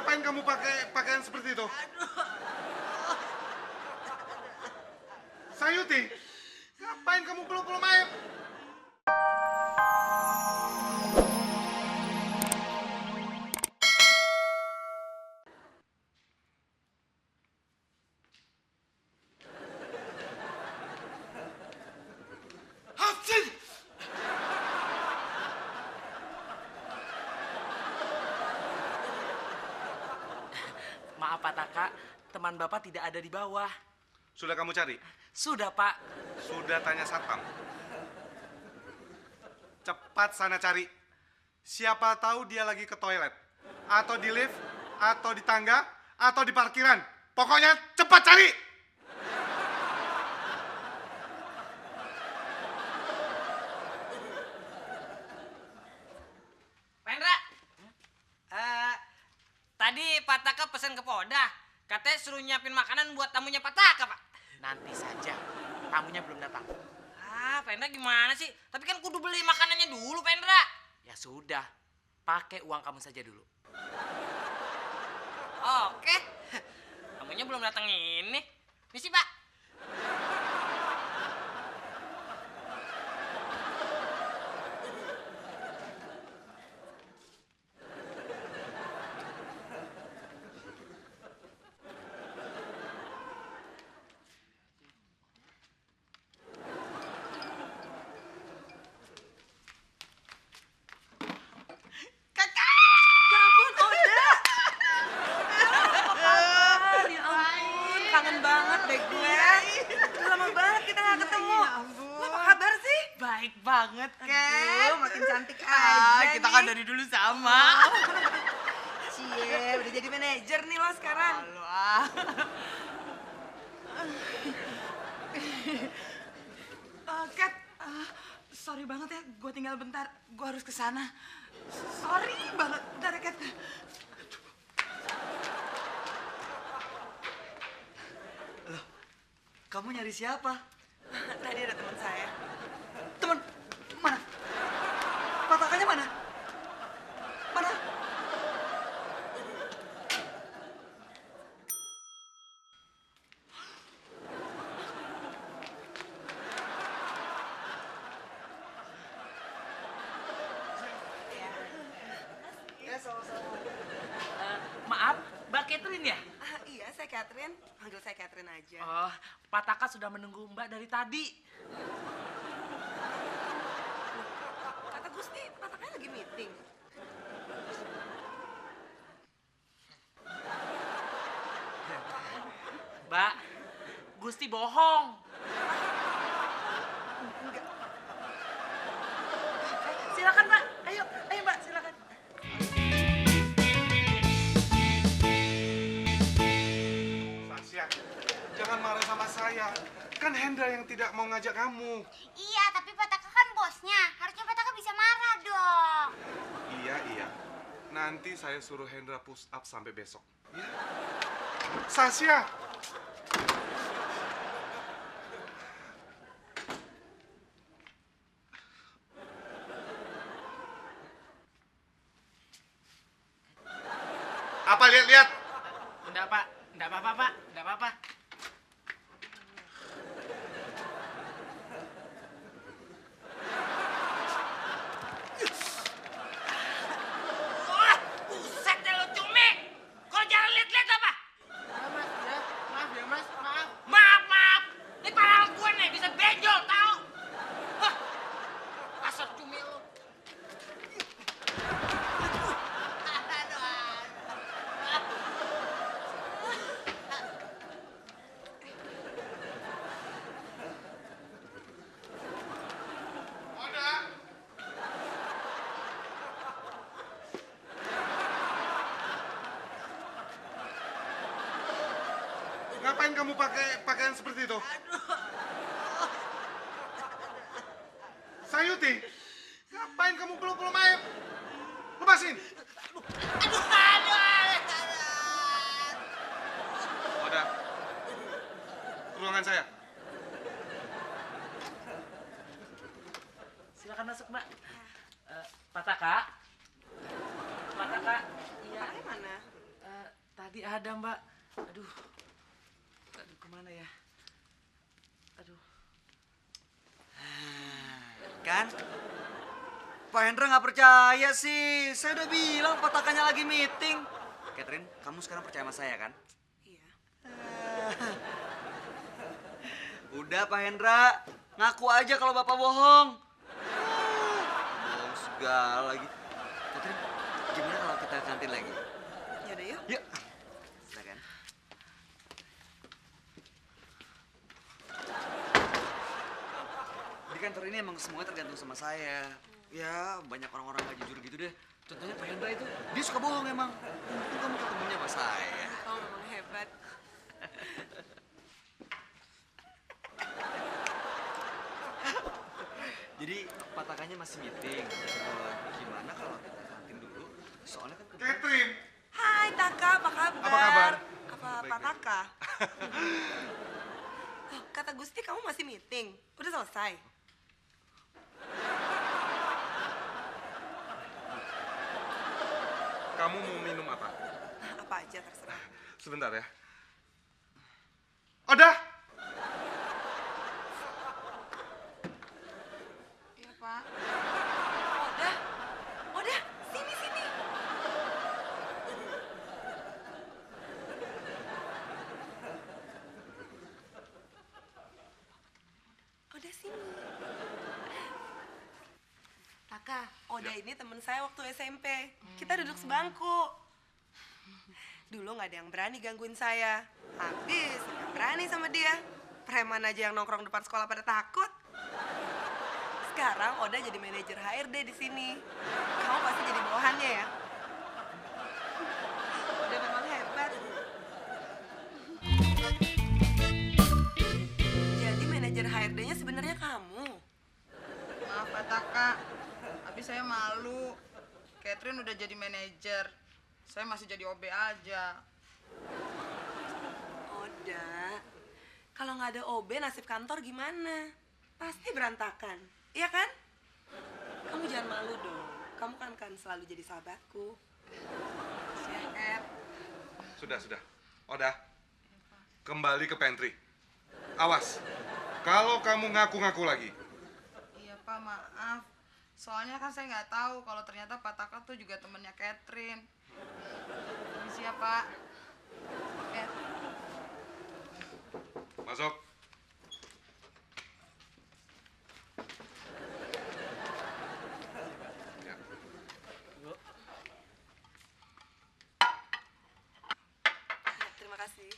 Ngapain kamu pakai pakaian seperti itu? Sayuti, ngapain kamu peluk-peluk mayat? Hafsin! Maaf Pak Taka, teman Bapak tidak ada di bawah. Sudah kamu cari? Sudah Pak. Sudah tanya satpam? Cepat sana cari. Siapa tahu dia lagi ke toilet, atau di lift, atau di tangga, atau di parkiran. Pokoknya cepat cari! Pendra, tadi Pak Taka pesen ke Poda. Katanya suruh nyiapin makanan buat tamunya Pak Taka, Pak. Nanti saja, tamunya belum datang. Pendra gimana sih? Tapi kan kudu beli makanannya dulu, Pendra. Ya sudah, pakai uang kamu saja dulu. Oke. Tamunya belum datang ini. Misi, Pak. Ya ampun, Oda. Ya ampun, kangen banget deh gue. Udah lama banget kita gak ketemu. Lo apa kabar sih? Baik banget, Aduh, makin cantik aja kita kan nih. dari dulu sama. Cie, udah jadi manajer nih lo sekarang. Kat, sorry banget ya, gue tinggal bentar. Gue harus ke sana. Sorry banget, bentar ya, Kat. Kamu nyari siapa? Tadi ada teman saya. Teman, mana? Patakannya mana? Mana? Ya, sama-sama. Maaf, Mbak Catherine ya? Iya, saya Catherine. Panggil saya Catherine aja. Oh, Pak Taka sudah menunggu Mbak dari tadi. Kata Gusti, Pataknya lagi meeting. Mbak, Gusti bohong. Silakan, Mbak. Ayo, Mbak, silakan. Sasya, jangan marah sama saya. Kan Hendra yang tidak mau ngajak kamu. Iya, tapi Pak Taka kan bosnya. Harusnya Pak Taka bisa marah dong. Iya. Nanti saya suruh Hendra push up sampai besok. Ya. Sasya! Apa lihat-lihat? Enggak, Pak. Enggak apa-apa, Pak. Enggak apa-apa. Wah, buset deh lo cumi. Kok jangan lihat-lihat apa? Maaf ya, Mas. Maaf. Maaf. Ini parang gue nih bisa benjol, tau? Hah, kasar cumi lo. Oda! Ngapain kamu pakai pakaian seperti itu? Sayuti, ngapain kamu peluk-peluk mayat? Lepasin! Oda, ke ruangan saya. Silakan masuk, Mbak. Pak Taka. Pak Taka. Iya. Pataknya mana? Tadi ada, Mbak. Aduh. Aduh, kemana ya? Aduh. Kan? Pak Hendra nggak percaya sih. Saya udah bilang petakannya lagi meeting. Catherine, kamu sekarang percaya sama saya kan? Iya. Udah Pak Hendra, ngaku aja kalau Bapak bohong. Bohong segala lagi. Catherine, gimana kalau kita ke kantin lagi? Yaudah yuk. Yuk. Silakan. Di kantor ini emang semuanya tergantung sama saya. Ya, banyak orang-orang gak jujur gitu deh. Contohnya Pak Hendra itu, dia suka bohong emang. Untung kamu ketemunya sama saya. Kamu memang hebat. Jadi patakannya masih meeting. Gimana kalau kita kantin dulu? Soalnya kan Catherine, Hai Taka, apa kabar? Apa kabar? Apa Baik, Pak baik. Taka? Oh, kata Gusti kamu masih meeting. Udah selesai? kamu mau minum apa? Apa aja terserah. Sebentar ya. Udah. Iya Pak. Udah, sini. Udah sini. Taka, Oda ini temen saya waktu SMP. Kita duduk sebangku. Dulu nggak ada yang berani gangguin saya. Habis yang berani sama dia. Preman aja yang nongkrong depan sekolah pada takut. Sekarang Oda jadi manajer HRD di sini. Kamu pasti jadi bawahannya ya? Oda memang hebat. Jadi manajer HRD-nya sebenarnya kamu. Maaf Pak Taka, tapi saya malu. Catherine udah jadi manajer, saya masih jadi OB aja. Oda, kalau nggak ada OB nasib kantor gimana? Pasti berantakan, iya kan? Kamu jangan malu dong. Kamu kan selalu jadi sahabatku. Ya, Cat. Sudah. Udah. Kembali ke pantry. Awas. Kalau kamu ngaku-ngaku lagi. Iya Pak, maaf. Soalnya kan saya nggak tahu kalau ternyata Pak Taka tuh juga temennya Catherine. Permisi ya Pak. Cat. Masuk. Ya. Terima kasih.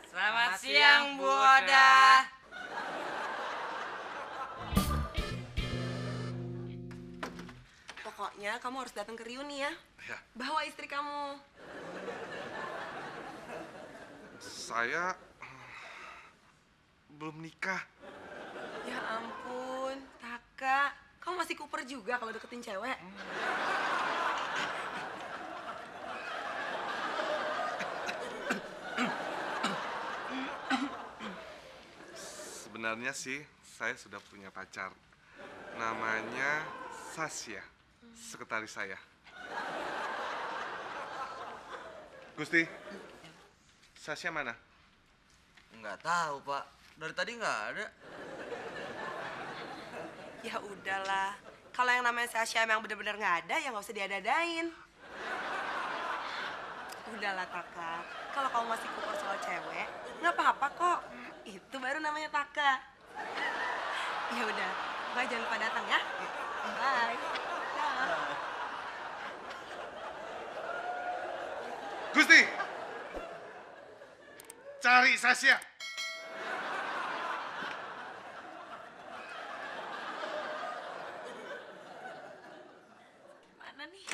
Selamat siang, Bu Oda. Pokoknya kamu harus datang ke reuni ya. Ya. Bawa istri kamu. Saya belum nikah. Ya ampun, Taka. Kamu masih kuper juga kalau deketin cewek. Sebenarnya sih saya sudah punya pacar. Namanya Sasya, sekretaris saya. Gusti, Sasya mana? Nggak tahu Pak, dari tadi nggak ada. Ya udahlah. Kalau yang namanya Sasha emang bener-bener nggak ada, ya nggak usah diada-adain. Udahlah Taka. Kalau kamu masih kuper soal cewek, nggak apa-apa kok. Itu baru namanya Taka. Ya udah, Mbak jangan lupa datang ya. Bye. Dah. Gusti, cari Sasya. Mana nih?